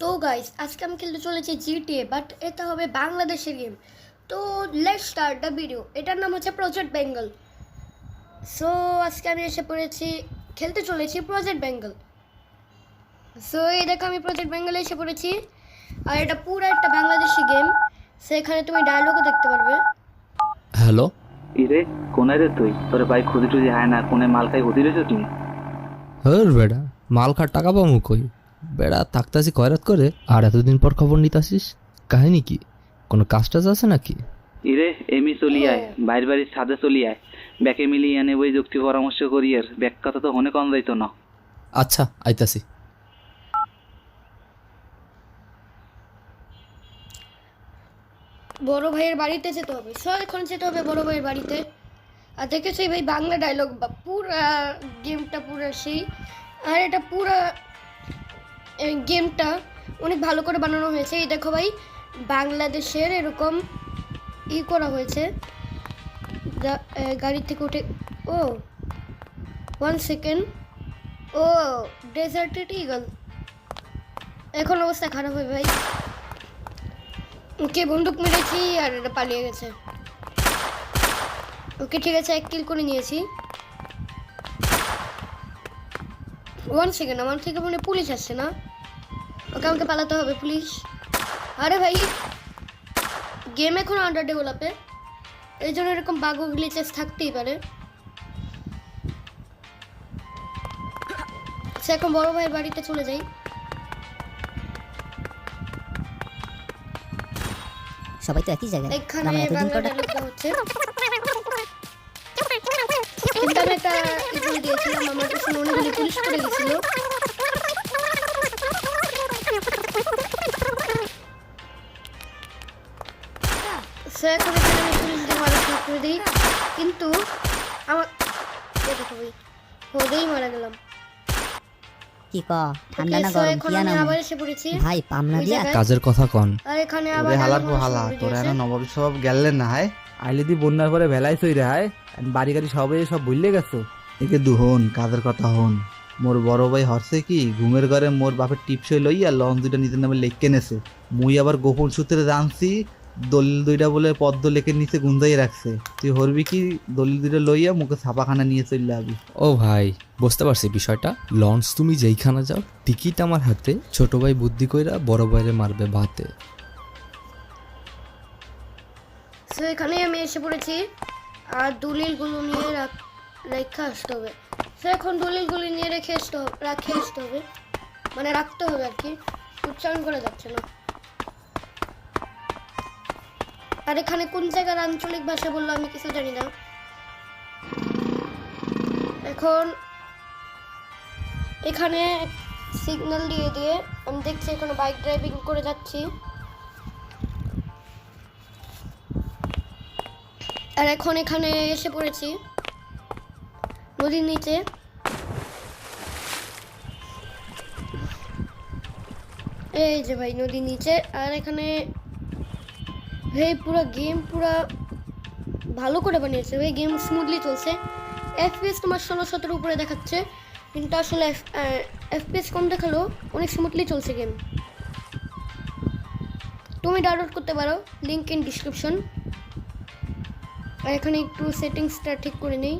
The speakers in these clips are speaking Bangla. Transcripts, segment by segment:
তো গাইস আজকে আমি খেলতে চলেছি জিটিএ, বাট এটা হবে বাংলাদেশের গেম। তো লেটস স্টার্ট দ্য ভিডিও। এটার নাম হচ্ছে প্রজেক্ট বেঙ্গল। সো আজকে আমি এসে পড়েছি, খেলতে চলেছি প্রজেক্ট বেঙ্গল। সো এই দেখো আমি প্রজেক্ট বেঙ্গলে এসে পড়েছি, আর এটা পুরো একটা বাংলাদেশি গেম। সেখানে তুমি ডায়লগও দেখতে পারবে। হ্যালো, ইরে কোনায় রে তুই? তোর ভাই খুদি টুদি হয় না, কোনে মাল খাই হতি রয়েছ তুই? হর বেড়া, মাল খার টাকা পামু কই? বেড়া থাকতাছি কয়রাত করে, আর এতদিন পর খবর নিতাসিস। কাহিনী কি? কোনো কাজ টাজ আছে নাকি? ইরে এমি চলি আয়, বাইর বাড়ির ছাদে চলি আয়, ব্যাকে মিলিয়ে আনে ওই যুক্তি পরামর্শ করি। আর ব্যাক কথা তো হনে কম যাইতো না। আচ্ছা আইতাছি। বড় ভাইয়ের বাড়িতে যেতে হবে। সো এখন যেতে হবে বড় ভাইয়ের বাড়িতে। আর দেখেছো ভাই বাংলা ডায়লগ, বা পুরা গেমটা পুরা সেই। আর এটা পুরা গেমটা অনেক ভালো করে বানানো হয়েছে। এই দেখো ভাই, বাংলাদেশের এরকম করা হয়েছে। গাড়ি থেকে উঠে, ও 1 সেকেন্ড, ও ডেজার্টেড ইগল। এখন অবস্থা খারাপ হবে ভাই। ওকে বন্দুক মেরেছি আর এটা পালিয়ে গেছে। ওকে ঠিক আছে, 1 কিল করে নিয়েছি। 1 সেকেন্ড, আমার থেকে মনে পুলিশ আসছে না। ওকে আমাকে পালাতে হবে পুলিশ। আরে ভাই, গেম এখন আন্ডার ডেভেলপে, এই জন্য এরকম বাগ গ্লিচেস থাকতেই পারে। সে এখন বড় ভাইয়ের বাড়িতে চলে যাই। সবাই তো একই জায়গায়, এখানে আমরা এতদিন বাংলা পর ডায়লগটা হচ্ছে, কিন্তু আমি একটা বলে দিয়েছিলাম, আমার কাছে অনেকগুলি পুলিশ পড়ে গেছিল। সে এখন এখানে আমি পুলিশ দিয়ে মারা শুরু করে দিই, কিন্তু আমার দেখো ভাই, হদেই মারা গেলাম। কি ক ঠান্ডা না Okay, so গরম এখন কি আমি আনামু? আবার এসে পড়েছি ভাই পামনা ওই দিয়া জায়গায়। কাজের কথা কন। আর এখানে আবার ওরে হালার ডায়লগ পো হালা শুরু করে তোরা দিয়েছে। এনো নবাবী সব গেলেন না হায় আইলে দি বন্যার পরে ভেলাই চই রে হায় বাড়ি গাড়ি সবাই সব ভুললে গেছো একে দুহন কাজের কথা হন। মোর বড় ভাই হরছে কি ঘুমের ঘরে মোর বাপের টিপসই লইয়া লন দুইটা নিজের নামে লেখকে নেছে। মুই আবার গোপন সূত্রে জানছি দলিল দুইটা বলে পদ্ম লেখের নিচে গুন্দাই রাখছে। তুই হরবি কি দলিল দুইটা লইয়া মুখে ছাপাখানা নিয়ে চললে আবি। ও ভাই, বুঝতে পারছি বিষয়টা। লঞ্চ তুমি যেইখানে যাও, টিকিট আমার হাতে। ছোট ভাই বুদ্ধি কইরা বড় ভাইরে মারবে ভাতে। সো এখানে আমি এসে পড়েছি, আর দলিলগুলো নিয়ে রেখে আসতে হবে। সো এখন দলিলগুলো নিয়ে রেখে আসতে হবে, মানে রাখতে হবে আর কি, উচ্চারণ করে যাচ্ছে না। আর এখানে কোন জায়গার আঞ্চলিক ভাষা বললো আমি কিছু জানি না। এখন এখানে সিগন্যাল দিয়ে দিয়ে আমি দেখছি এখানে বাইক ড্রাইভিং করে যাচ্ছি। আর এখন এখানে এসে পড়েছি নদীর নিচে। এই যে ভাই নদীর নিচে। আর এখানে ভাই পুরো গেম পুরো ভালো করে বানিয়েছে ভাই, গেম স্মুথলি চলছে। এফপিএস তোমার 16-17 উপরে দেখাচ্ছে, কিন্তু আসলে এফপিএস কম দেখালো, অনেক স্মুথলি চলছে গেম। তুমি ডাউনলোড করতে পারো, লিঙ্ক ইন ডিসক্রিপশন। আর এখানে একটু সেটিংসটা ঠিক করে নেই।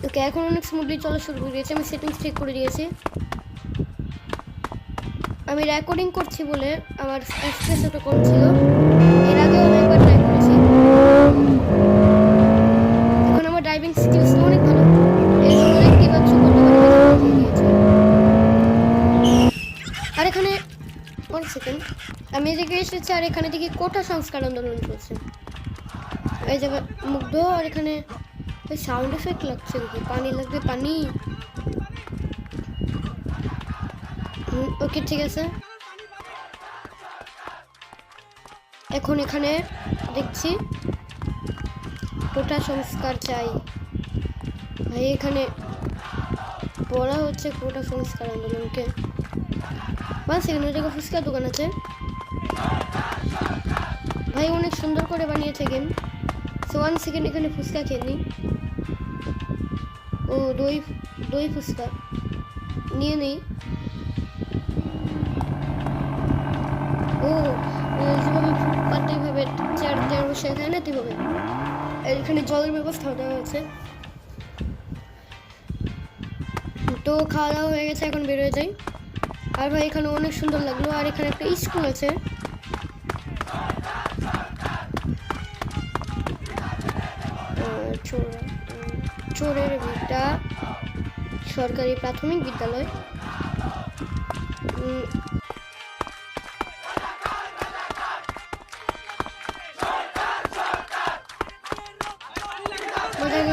ওকে, এখন অনেক স্মুথলি চলা শুরু করে দিয়েছে, আমি সেটিংস ঠিক করে দিয়েছি। আমি রেকর্ডিং করছি বলে আমার এফপিএস একটু কম ছিল, এর আগেও আমি একবার ট্রাই করেছি। এখন আমার ড্রাইভিং স্কিলস অনেক ভালো, এই জন্য দেখতেই পাচ্ছ কত ভালো দিয়েছে। আর এখানে 1 সেকেন্ড, আমি এদিকে এসেছি, আর এখানে দেখি কোটা সংস্কার আন্দোলন চলছে। এই যে মুগ্ধ, আর এখানে ওই সাউন্ড এফেক্ট লাগছে, দেখি পানি লাগবে, পানি। ওকে ঠিক আছে। এখন এখানে দেখছি কোটা সংস্কার চাই ভাই, এখানে বলা হচ্ছে কোটা সংস্কার আন্দোলনকে। বাস এখানে জায়গায় ফুচকার দোকান আছে ভাই, অনেক সুন্দর করে বানিয়েছে গেম। সো 1 সেকেন্ড, এখানে ফুচকা খেয়ে নিই। ও দই ফুচকা নিয়ে নেই। নিতেই হবে, চেয়ার টেয়ার বসে এখানে নিতেই হবে। এখানে জলের ব্যবস্থা দেওয়া হয়েছে। তো খাওয়া দাওয়া হয়ে গেছে, এখন বেরোয় যাই। আর ভাই এখানে অনেক সুন্দর লাগলো। আর এখানে একটা স্কুল আছে, চোরের ভিটা সরকারি প্রাথমিক বিদ্যালয়।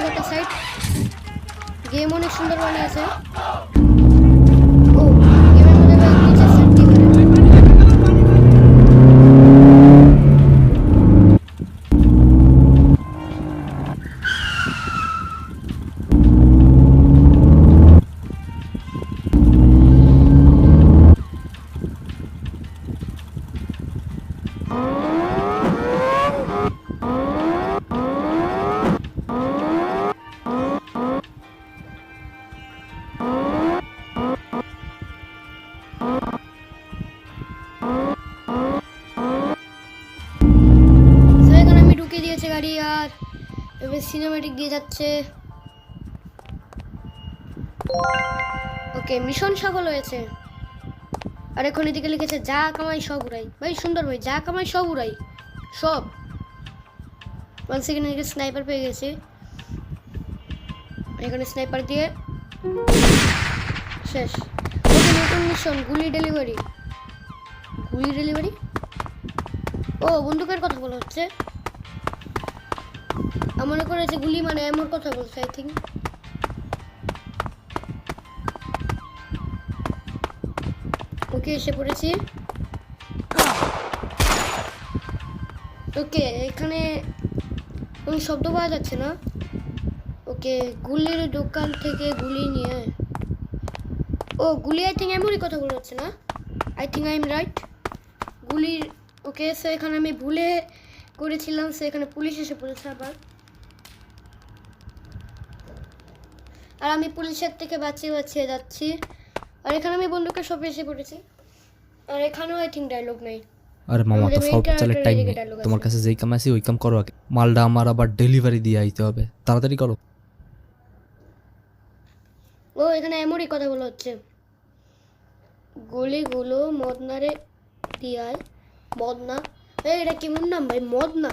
একটা সাইড গেম অনেক সুন্দর বানিয়েছে। ও গেমের মধ্যে ভাই নিচে সেট কি করে। দিয়েছে গাড়ি, আর এবার সিনেম্যাটিক দিয়ে যাচ্ছে। ওকে, মিশন সফল হয়েছে। আর এখন এদিকে লিখেছে যা কামাই সব উড়াই। ভাই সুন্দর ভাই, যা কামাই সব উড়াই, সব। 1 সেকেন্ড এদিকে স্নাইপার পেয়ে গেছি। এখানে স্নাইপার দিয়ে শেষ। ওকে, নতুন মিশন গুলি ডেলিভারি। গুলি ডেলিভারি, ও বন্দুকের কথা বলা হচ্ছে। মনে করেছে গুলি মানে এমন কথা বলছে, আই থিঙ্ক। ওকে, এসে পড়েছি। ওকে, এখানে কোনো শব্দ পাওয়া যাচ্ছে না। ওকে, গুলির দোকান থেকে গুলি নিয়ে। ও গুলি, আই থিঙ্ক এমনই কথা বলা হচ্ছে না। I think I am right. গুলির, ওকে। সো এখানে আমি ভুলে করেছিলাম, সো এখানে পুলিশ এসে পড়েছে আবার। আর আমি পুলিশের থেকে বাঁচিয়ে যাচ্ছি। আর এখানে আমি বন্দুকের শপে এসে পড়েছি। আর এখানেও আই থিঙ্ক ডায়লগ নাই। আরে মামা, তো সব চলে, টাইম নেই তোমার কাছে। যেই কাম আছে ওই কাম করো আগে। মালটা আমার আবার ডেলিভারি দিয়ে আইতে হবে, তাড়াতাড়ি করো। ও এখানে এমনই কথা বলা হচ্ছে। গলিগুলো মদনারে দিয়ায়। মদনা, এটা কেমন নাম ভাই, মদনা।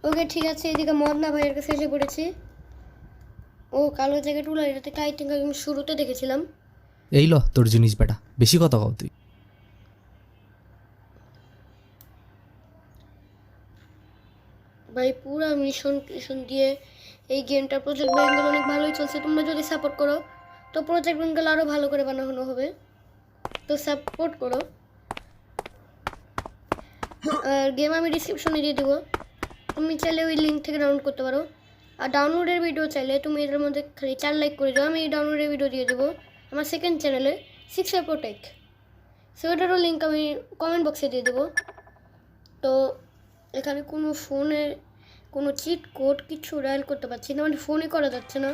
ওকে ঠিক আছে, এদিকে মদনা ভাইয়ের কাছে এসে পড়েছি। ও কালো জ্যাকেট উলা, এটা থেকে আই থিঙ্ক আমি শুরুতে দেখেছিলাম। এই ল তোর জিনিস বেটা, বেশি কথা কও তুই। ভাই পুরো মিশন দিয়ে এই গেমটা প্রজেক্ট বেঙ্গল অনেক ভালোই চলছে। তোমরা যদি সাপোর্ট করো তো প্রজেক্ট বেঙ্গল আরও ভালো করে বানানো হবে। তো সাপোর্ট করো। আর গেম আমি ডিসক্রিপশনে দিয়ে দেবো, তুমি চাইলে ওই লিঙ্ক থেকে ডাউনলোড করতে পারো। আর ডাউনলোডের ভিডিও চাইলে তুমি এটার মধ্যে খালি 4 লাইক করে দাও। আমি এই ডাউনলোডের ভিডিও দিয়ে দেবো আমার সেকেন্ড চ্যানেলে, 6 প্রোটেক্ট। সো এটারও লিঙ্ক আমি কমেন্ট বক্সে দিয়ে দেবো। তো এখানে কোনো ফোনের কোনো চিট কোড কিছু ডায়াল করতে পারছি না, মানে ফোনই করা যাচ্ছে না।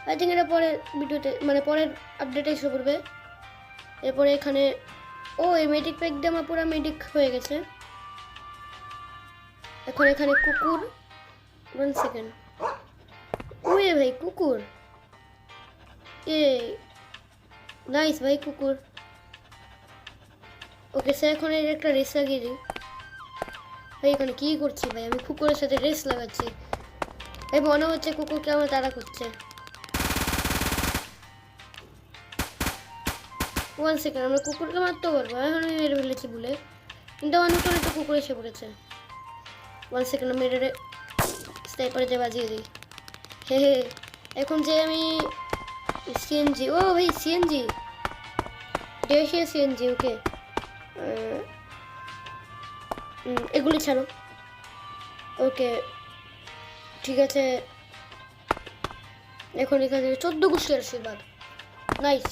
আই থিঙ্ক এটা পরের ভিডিওতে, মানে পরের আপডেটে এসে পড়বে। এরপরে এখানে ও এই মেডিক প্যাক দিয়ে আমার পুরো মেডিক হয়ে গেছে। এখন এখানে কুকুর, 1 সেকেন্ড। ওই ভাই কুকুর, এ নাইস ভাই কুকুর। ওকে স্যার, এখন এর একটা রেস লাগিয়ে দিই। ভাই এখানে কী করছি ভাই, আমি কুকুরের সাথে রেস লাগাচ্ছি। এই মনে হচ্ছে কুকুরকে আমার তাড়া করছে। 1 সেকেন্ড, আমরা কুকুরকে মারতে পারবো। এখন আমি মেরে ফেলেছি ভুলে, কিন্তু আমার নতুন একটা কুকুর এসে পড়েছে। 1 সেকেন্ড, আমি মেরে স্নাইপারে যে বাজিয়ে দিই। হে হে, এখন যে আমি সিএনজি, ও ভাই সিএনজি, দেশীয় সিএনজি। ওকে, এগুলি ছাড়ো। ওকে ঠিক আছে, এখন এখানে 14 গুষ্টির আশীর্বাদ, নাইস।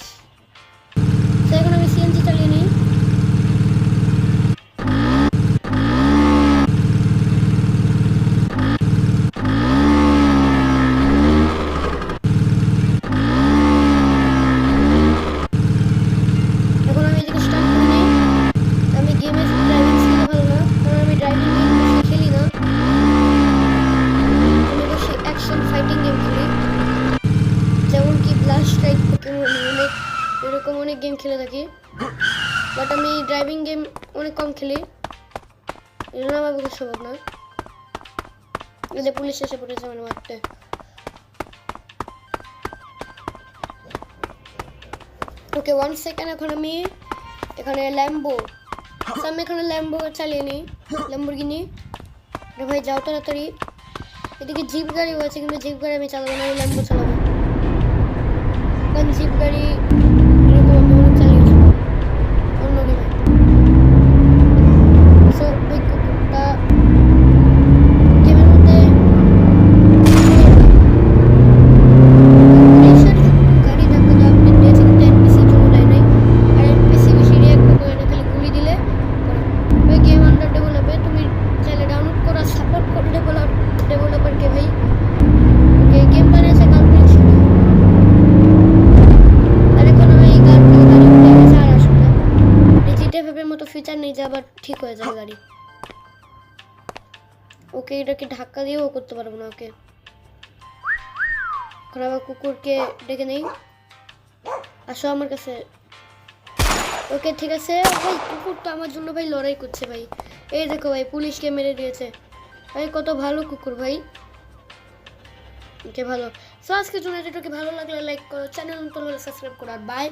এখন আমি সিএনজি চালিয়ে নিই। এখন আমি এদিকে স্টার্ট করে নিই। আমি গেম এরকম অনেক গেম খেলে থাকি, বাট আমি ড্রাইভিং গেম অনেক কম খেলি, এই জন্য আমার পক্ষে সম্ভব না। এদের পুলিশ এসে পড়েছে আমার মারতে। ওকে 1 সেকেন্ড, এখন আমি এখানে ল্যাম্বো, আমি এখানে ল্যাম্বো চালিয়ে নিই, ল্যাম্বরগিনি। ভাই যাও তাড়াতাড়ি। এদিকে জিপ গাড়িও আছে, কিন্তু জিপ গাড়ি আমি চালাবো না, আমি ল্যাম্বো চালাবো, কারণ জিপ গাড়ি এরকম আমি অনেক চালিয়েছি অন্য গেমে। সো ওই কুকুরটা গেমের মধ্যে গাড়ি ধাক্কা দেওয়া আপডেট দিয়েছে, কিন্তু এনপিসি জন্য দেয় নাই। আর এনপিসি বেশি রিয়াক্ট করে না, খালি গুলি দিলে ওই গেম আন্ডার ডেভেলপে, তুমি চাইলে ডাউনলোড করা সাপোর্ট করো ডেভেলপারকে ভাই। ওকে গেম বানিয়েছে কাল্পনিক স্টুডিও। আর এখন আমি এই গাড়িগুলো গাড়ি উঠে গেছে আর আসবে না, এই জিটিএফের মতো ফিচার নেই যে আবার ঠিক হয়ে যায় গাড়ি। ওকে এটাকে ধাক্কা দিয়েও করতে পারবো না। ওকে এখন আবার কুকুরকে ডেকে নেই, আসো আমার কাছে। ওকে ঠিক আছে ভাই, কুকুরটা আমার জন্য ভাই লড়াই করছে ভাই। এই দেখো ভাই পুলিশকে মেরে দিয়েছে ভাই, কত ভালো কুকুর ভাই। ওকে ভালো। সো আজকের জন্য এটাকে ভালো লাগলে লাইক করো, চ্যানেল নতুন হলে সাবস্ক্রাইব করো, আর বাই।